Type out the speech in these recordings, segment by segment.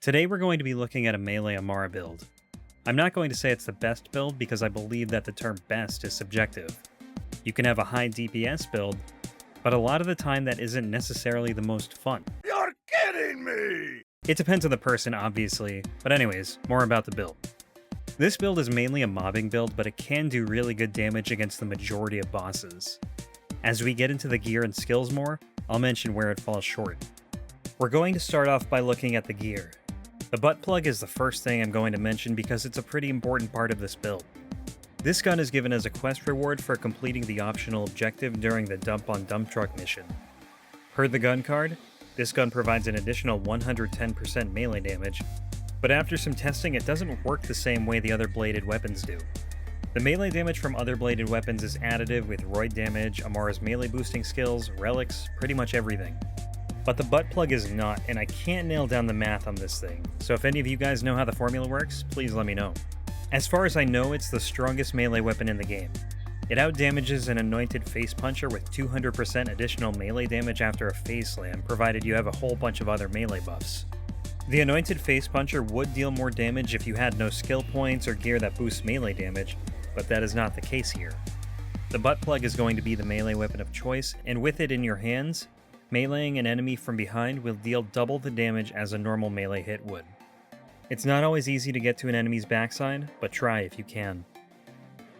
Today we're going to be looking at a melee Amara build. I'm not going to say it's the best build because I believe that the term best is subjective. You can have a high DPS build, but a lot of the time that isn't necessarily the most fun. You're kidding me! It depends on the person, obviously, but anyways, more about the build. This build is mainly a mobbing build, but it can do really good damage against the majority of bosses. As we get into the gear and skills more, I'll mention where it falls short. We're going to start off by looking at the gear. The butt plug is the first thing I'm going to mention because it's a pretty important part of this build. This gun is given as a quest reward for completing the optional objective during the dump on dump truck mission. Per the gun card, this gun provides an additional 110% melee damage, but after some testing it doesn't work the same way the other bladed weapons do. The melee damage from other bladed weapons is additive with roid damage, Amara's melee boosting skills, relics, pretty much everything. But the butt plug is not, and I can't nail down the math on this thing, so if any of you guys know how the formula works, please let me know. As far as I know, it's the strongest melee weapon in the game. It outdamages an anointed face puncher with 200% additional melee damage after a phase slam, provided you have a whole bunch of other melee buffs. The anointed face puncher would deal more damage if you had no skill points or gear that boosts melee damage, but that is not the case here. The butt plug is going to be the melee weapon of choice, and with it in your hands, meleeing an enemy from behind will deal double the damage as a normal melee hit would. It's not always easy to get to an enemy's backside, but try if you can.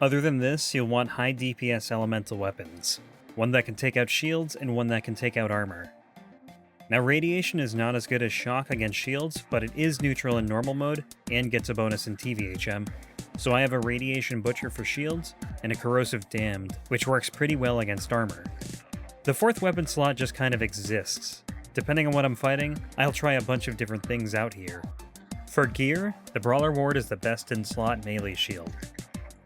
Other than this, you'll want high DPS elemental weapons, one that can take out shields and one that can take out armor. Now radiation is not as good as shock against shields, but it is neutral in normal mode and gets a bonus in TVHM, so I have a radiation butcher for shields and a corrosive damned, which works pretty well against armor. The fourth weapon slot just kind of exists. Depending on what I'm fighting, I'll try a bunch of different things out here. For gear, the Brawler Ward is the best in slot melee shield.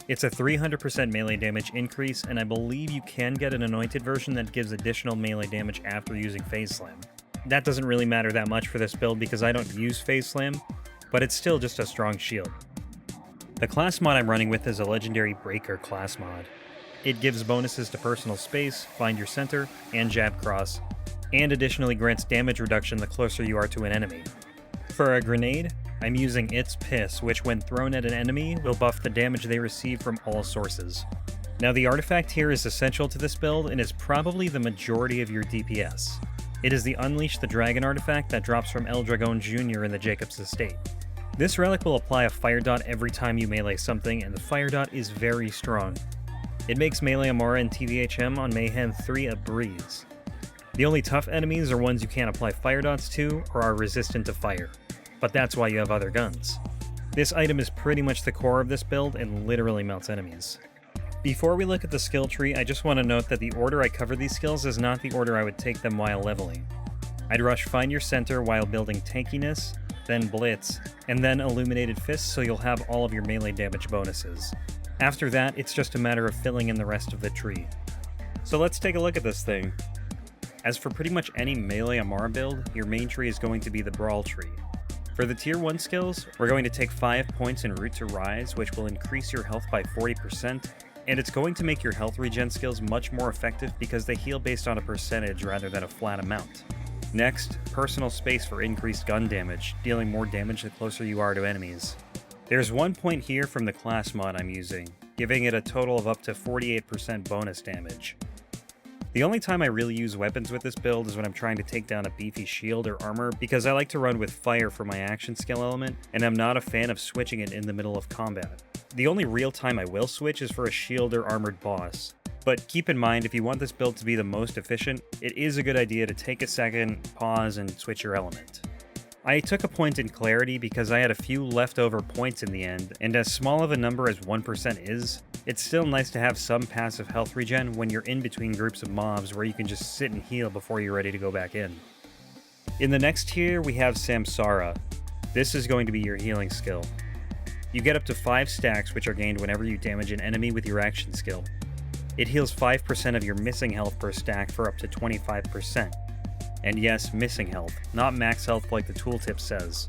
It's a 300% melee damage increase, and I believe you can get an anointed version that gives additional melee damage after using Phase Slam. That doesn't really matter that much for this build because I don't use Phase Slam, but it's still just a strong shield. The class mod I'm running with is a Legendary Breaker class mod. It gives bonuses to personal space, find your center, and jab cross, and additionally grants damage reduction the closer you are to an enemy. For a grenade, I'm using It's Piss, which when thrown at an enemy will buff the damage they receive from all sources. Now the artifact here is essential to this build and is probably the majority of your DPS. It is the Unleash the Dragon artifact that drops from El Dragon Jr. in the Jacob's Estate. This relic will apply a fire dot every time you melee something, and the fire dot is very strong. It makes melee Amara and TVHM on Mayhem 3 a breeze. The only tough enemies are ones you can't apply fire dots to or are resistant to fire, but that's why you have other guns. This item is pretty much the core of this build and literally melts enemies. Before we look at the skill tree, I just want to note that the order I cover these skills is not the order I would take them while leveling. I'd rush Find Your Center while building Tankiness, then Blitz, and then Illuminated Fist so you'll have all of your melee damage bonuses. After that, it's just a matter of filling in the rest of the tree. So let's take a look at this thing. As for pretty much any melee Amara build, your main tree is going to be the Brawl tree. For the tier 1 skills, we're going to take 5 points in Root to Rise, which will increase your health by 40%, and it's going to make your health regen skills much more effective because they heal based on a percentage rather than a flat amount. Next, Personal Space for increased gun damage, dealing more damage the closer you are to enemies. There's 1 point here from the class mod I'm using, giving it a total of up to 48% bonus damage. The only time I really use weapons with this build is when I'm trying to take down a beefy shield or armor because I like to run with fire for my action skill element, and I'm not a fan of switching it in the middle of combat. The only real time I will switch is for a shield or armored boss. But keep in mind, if you want this build to be the most efficient, it is a good idea to take a second, pause, and switch your element. I took a point in Clarity because I had a few leftover points in the end, and as small of a number as 1% is, it's still nice to have some passive health regen when you're in between groups of mobs where you can just sit and heal before you're ready to go back in. In the next tier, we have Samsara. This is going to be your healing skill. You get up to 5 stacks which are gained whenever you damage an enemy with your action skill. It heals 5% of your missing health per stack for up to 25%. And yes, missing health, not max health like the tooltip says.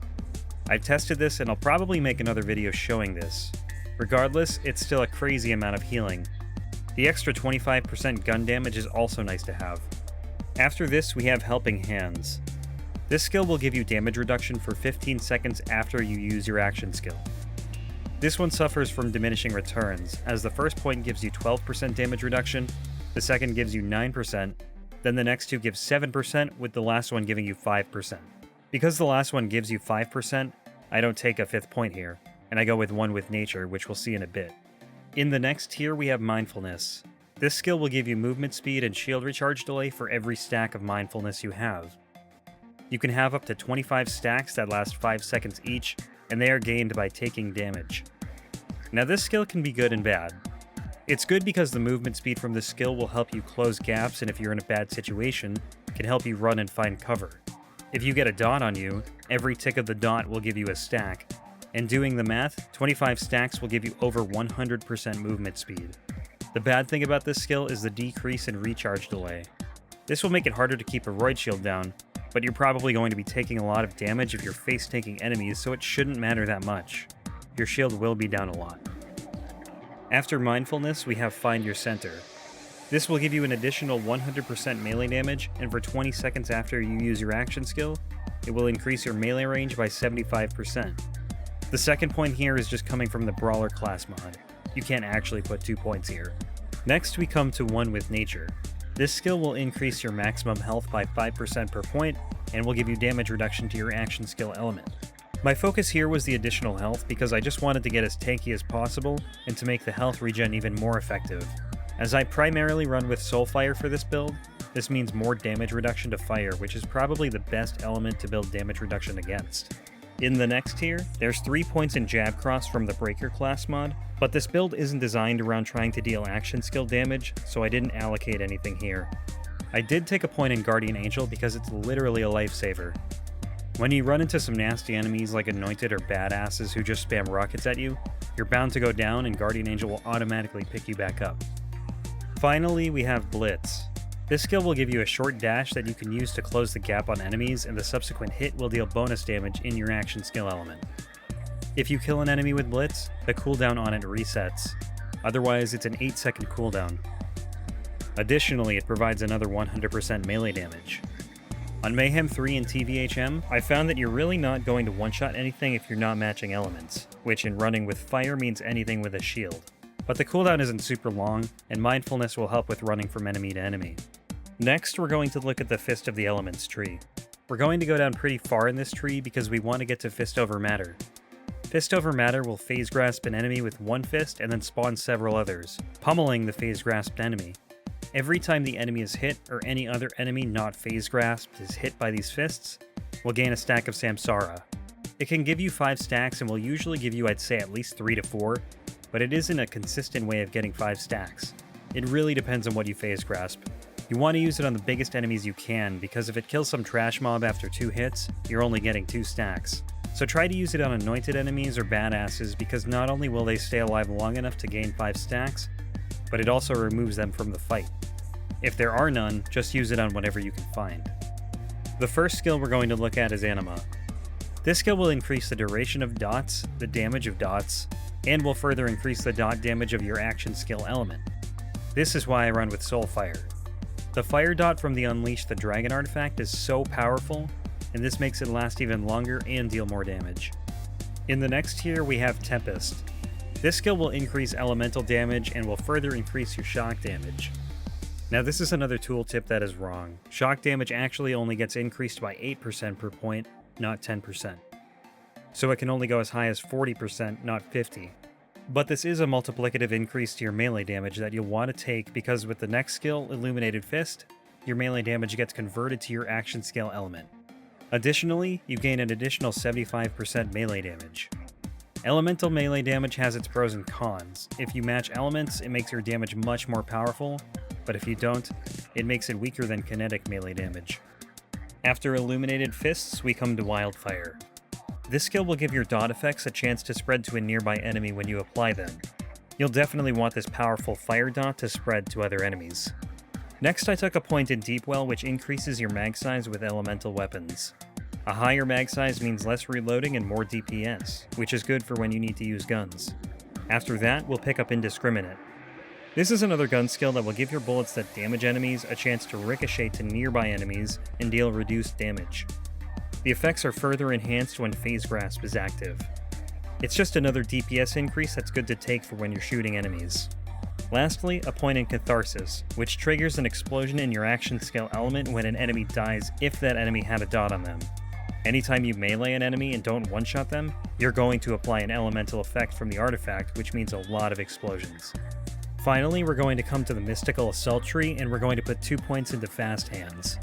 I've tested this and I'll probably make another video showing this. Regardless, it's still a crazy amount of healing. The extra 25% gun damage is also nice to have. After this, we have Helping Hands. This skill will give you damage reduction for 15 seconds after you use your action skill. This one suffers from diminishing returns, as the first point gives you 12% damage reduction, the second gives you 9%, then the next two give 7%, with the last one giving you 5%. Because the last one gives you 5%, I don't take a 5th point here, and I go with one with nature, which we'll see in a bit. In the next tier we have mindfulness. This skill will give you movement speed and shield recharge delay for every stack of mindfulness you have. You can have up to 25 stacks that last 5 seconds each, and they are gained by taking damage. Now this skill can be good and bad. It's good because the movement speed from this skill will help you close gaps, and if you're in a bad situation, can help you run and find cover. If you get a dot on you, every tick of the dot will give you a stack, and doing the math, 25 stacks will give you over 100% movement speed. The bad thing about this skill is the decrease in recharge delay. This will make it harder to keep a Roid shield down, but you're probably going to be taking a lot of damage if you're face-tanking enemies, so it shouldn't matter that much. Your shield will be down a lot. After mindfulness, we have Find Your Center. This will give you an additional 100% melee damage, and for 20 seconds after you use your action skill, it will increase your melee range by 75%. The second point here is just coming from the Brawler class mod. You can't actually put 2 points here. Next we come to One with Nature. This skill will increase your maximum health by 5% per point, and will give you damage reduction to your action skill element. My focus here was the additional health because I just wanted to get as tanky as possible and to make the health regen even more effective. As I primarily run with Soulfire for this build, this means more damage reduction to fire, which is probably the best element to build damage reduction against. In the next tier, there's 3 points in Jab Cross from the Breaker class mod, but this build isn't designed around trying to deal action skill damage, so I didn't allocate anything here. I did take a point in Guardian Angel because it's literally a lifesaver. When you run into some nasty enemies like Anointed or badasses who just spam rockets at you, you're bound to go down and Guardian Angel will automatically pick you back up. Finally, we have Blitz. This skill will give you a short dash that you can use to close the gap on enemies, and the subsequent hit will deal bonus damage in your action skill element. If you kill an enemy with Blitz, the cooldown on it resets. Otherwise, it's an 8-second cooldown. Additionally, it provides another 100% melee damage. On Mayhem 3 and TVHM, I found that you're really not going to one-shot anything if you're not matching elements, which in running with fire means anything with a shield. But the cooldown isn't super long, and mindfulness will help with running from enemy to enemy. Next, we're going to look at the Fist of the Elements tree. We're going to go down pretty far in this tree because we want to get to Fist over Matter. Fist over Matter will phase grasp an enemy with one fist and then spawn several others, pummeling the phase grasped enemy. Every time the enemy is hit, or any other enemy not phase grasped is hit by these fists, we'll gain a stack of Samsara. It can give you 5 stacks and will usually give you, I'd say, at least 3 to 4, but it isn't a consistent way of getting 5 stacks. It really depends on what you phase grasp. You want to use it on the biggest enemies you can, because if it kills some trash mob after 2 hits, you're only getting 2 stacks. So try to use it on anointed enemies or badasses, because not only will they stay alive long enough to gain 5 stacks, but it also removes them from the fight. If there are none, just use it on whatever you can find. The first skill we're going to look at is Anima. This skill will increase the duration of dots, the damage of dots, and will further increase the dot damage of your action skill element. This is why I run with Soulfire. The fire dot from the Unleash the Dragon artifact is so powerful, and this makes it last even longer and deal more damage. In the next tier we have Tempest. This skill will increase elemental damage and will further increase your shock damage. Now this is another tooltip that is wrong. Shock damage actually only gets increased by 8% per point, not 10%. So it can only go as high as 40%, not 50%. But this is a multiplicative increase to your melee damage that you'll want to take because with the next skill, Illuminated Fist, your melee damage gets converted to your action skill element. Additionally, you gain an additional 75% melee damage. Elemental melee damage has its pros and cons. If you match elements, it makes your damage much more powerful, but if you don't, it makes it weaker than kinetic melee damage. After Illuminated Fists, we come to Wildfire. This skill will give your dot effects a chance to spread to a nearby enemy when you apply them. You'll definitely want this powerful fire dot to spread to other enemies. Next I took a point in Deep Well, which increases your mag size with elemental weapons. A higher mag size means less reloading and more DPS, which is good for when you need to use guns. After that, we'll pick up Indiscriminate. This is another gun skill that will give your bullets that damage enemies a chance to ricochet to nearby enemies and deal reduced damage. The effects are further enhanced when Phase Grasp is active. It's just another DPS increase that's good to take for when you're shooting enemies. Lastly, a point in Catharsis, which triggers an explosion in your action skill element when an enemy dies if that enemy had a dot on them. Anytime you melee an enemy and don't one-shot them, you're going to apply an elemental effect from the artifact, which means a lot of explosions. Finally, we're going to come to the Mystical Assault Tree, and we're going to put 2 points into Fast Hands.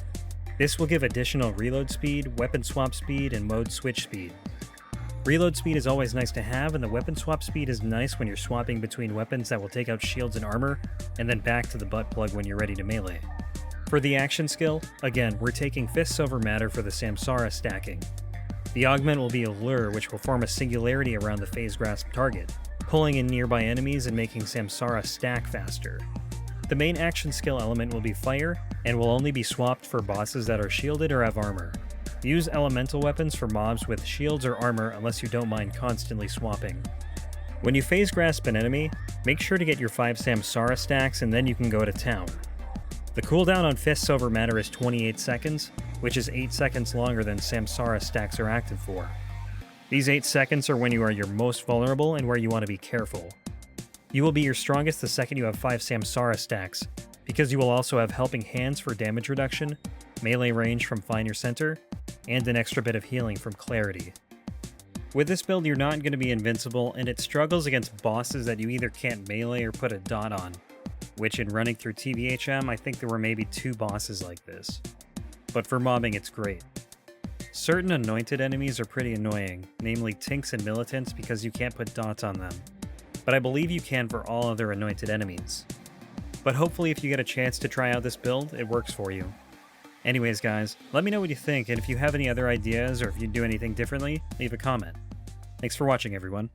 This will give additional reload speed, weapon swap speed, and mode switch speed. Reload speed is always nice to have, and the weapon swap speed is nice when you're swapping between weapons that will take out shields and armor, and then back to the butt plug when you're ready to melee. For the action skill, again, we're taking Fists Over Matter for the Samsara stacking. The augment will be a lure, which will form a singularity around the Phase Grasp target, pulling in nearby enemies and making Samsara stack faster. The main action skill element will be Fire, and will only be swapped for bosses that are shielded or have armor. Use elemental weapons for mobs with shields or armor unless you don't mind constantly swapping. When you Phase Grasp an enemy, make sure to get your 5 Samsara stacks and then you can go to town. The cooldown on Fists Over Matter is 28 seconds, which is 8 seconds longer than Samsara stacks are active for. These 8 seconds are when you are your most vulnerable and where you want to be careful. You will be your strongest the second you have 5 Samsara stacks, because you will also have Helping Hands for damage reduction, melee range from Find Your Center, and an extra bit of healing from Clarity. With this build, you're not going to be invincible, and it struggles against bosses that you either can't melee or put a dot on, which in running through TVHM, I think there were maybe 2 bosses like this. But for mobbing, it's great. Certain anointed enemies are pretty annoying, namely Tinks and Militants, because you can't put dots on them, but I believe you can for all other anointed enemies. But hopefully if you get a chance to try out this build, it works for you. Anyways guys, let me know what you think, and if you have any other ideas or if you do anything differently, leave a comment. Thanks for watching everyone.